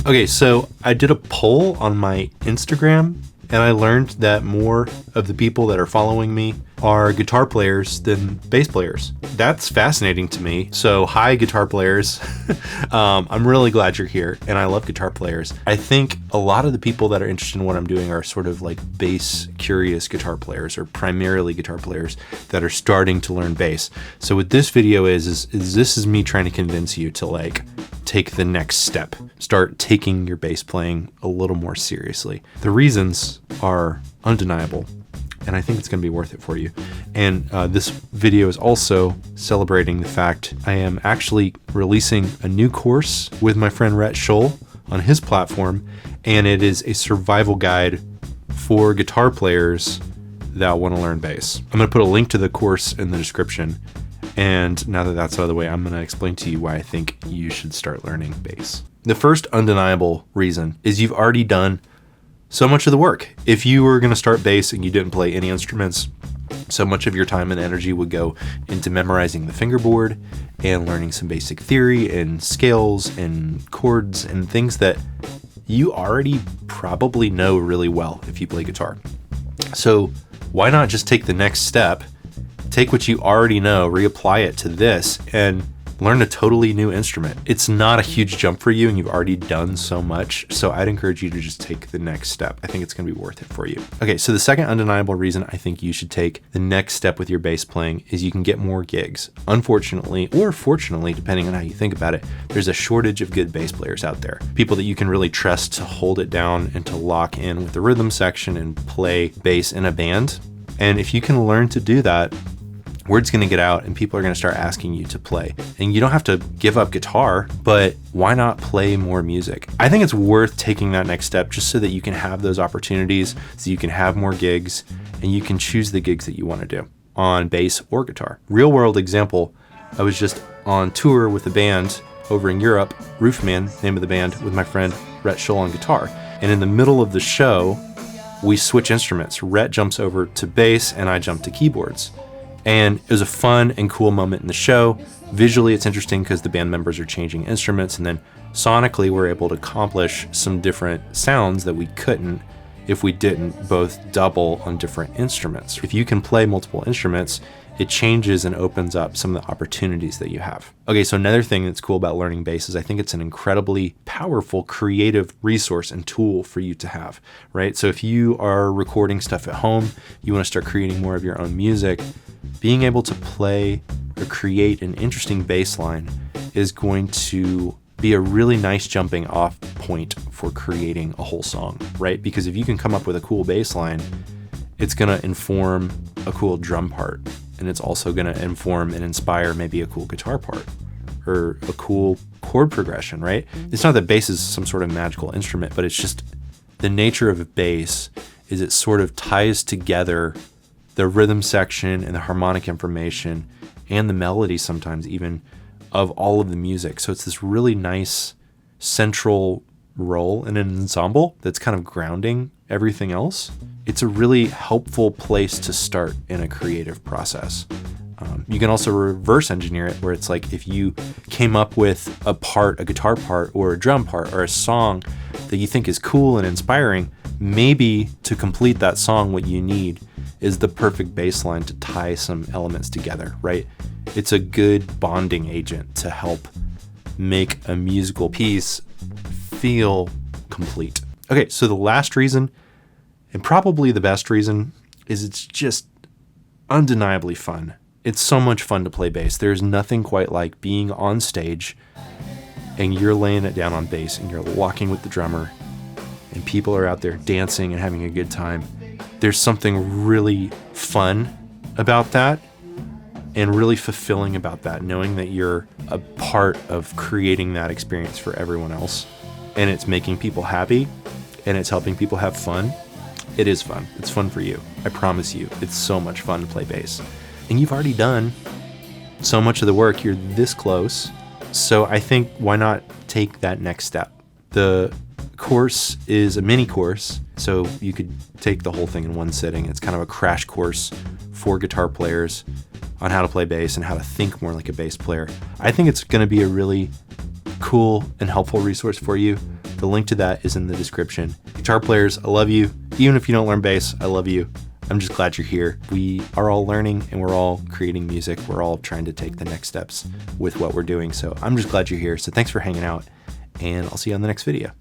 Okay, so I did a poll on my Instagram and I learned that more of the people that are following me are guitar players than bass players. That's fascinating to me. So hi, guitar players. I'm really glad you're here and I love guitar players. I think a lot of the people that are interested in what I'm doing are sort of like bass curious guitar players, or primarily guitar players that are starting to learn bass. So what this video is this is me trying to convince you to like take the next step, start taking your bass playing a little more seriously. The reasons are undeniable, and I think it's going to be worth it for you. And this video is also celebrating the fact I am actually releasing a new course with my friend Rhett Scholl on his platform, and it is a survival guide for guitar players that want to learn bass. I'm going to put a link to the course in the description. And now that that's out of the way, I'm going to explain to you why I think you should start learning bass. The first undeniable reason is you've already done so much of the work. If you were going to start bass and you didn't play any instruments, so much of your time and energy would go into memorizing the fingerboard and learning some basic theory and scales and chords and things that you already probably know really well if you play guitar. So why not just take the next step? Take what you already know, reapply it to this, and learn a totally new instrument. It's not a huge jump for you and you've already done so much. So I'd encourage you to just take the next step. I think it's going to be worth it for you. Okay, so the second undeniable reason I think you should take the next step with your bass playing is you can get more gigs. Unfortunately, or fortunately, depending on how you think about it, there's a shortage of good bass players out there. People that you can really trust to hold it down and to lock in with the rhythm section and play bass in a band. And if you can learn to do that, word's going to get out and people are going to start asking you to play. And you don't have to give up guitar, but why not play more music? I think it's worth taking that next step just so that you can have those opportunities, so you can have more gigs and you can choose the gigs that you want to do on bass or guitar. Real world example, I was just on tour with a band over in Europe, Roofman, name of the band, with my friend Rhett Scholl on guitar. And in the middle of the show, we switch instruments. Rhett jumps over to bass and I jump to keyboards. And it was a fun and cool moment in the show. Visually, it's interesting because the band members are changing instruments, and then sonically, we're able to accomplish some different sounds that we couldn't if we didn't both double on different instruments. If you can play multiple instruments, it changes and opens up some of the opportunities that you have. Okay, so another thing that's cool about learning bass is I think it's an incredibly powerful, creative resource and tool for you to have, right? So if you are recording stuff at home, you want to start creating more of your own music, being able to play or create an interesting bass line is going to be a really nice jumping off point for creating a whole song, right? Because if you can come up with a cool bass line, it's going to inform a cool drum part. And it's also going to inform and inspire maybe a cool guitar part or a cool chord progression, right? It's not that bass is some sort of magical instrument, but it's just the nature of a bass is it sort of ties together the rhythm section and the harmonic information and the melody sometimes even of all of the music. So it's this really nice central role in an ensemble that's kind of grounding everything else. It's a really helpful place to start in a creative process. You can also reverse engineer it where it's like if you came up with a part, a guitar part or a drum part or a song that you think is cool and inspiring, maybe to complete that song what you need is the perfect bass line to tie some elements together, right? It's a good bonding agent to help make a musical piece feel complete. Okay, so the last reason, and probably the best reason, is it's just undeniably fun. It's so much fun to play bass. There's nothing quite like being on stage and you're laying it down on bass and you're locking with the drummer and people are out there dancing and having a good time. There's something really fun about that and really fulfilling about that, knowing that you're a part of creating that experience for everyone else and it's making people happy and it's helping people have fun. It is fun. It's fun for you. I promise you. It's so much fun to play bass. And you've already done so much of the work. You're this close. So I think why not take that next step? The course is a mini course, so you could take the whole thing in one sitting. It's kind of a crash course for guitar players on how to play bass and how to think more like a bass player. I think it's going to be a really cool and helpful resource for you. The The link to that is in the description. Guitar players, I love you. Even if you don't learn bass, I love you. I'm just glad you're here. We are all learning and we're all creating music. We're all trying to take the next steps with what we're doing. So I'm just glad you're here. So thanks for hanging out, and I'll see you on the next video.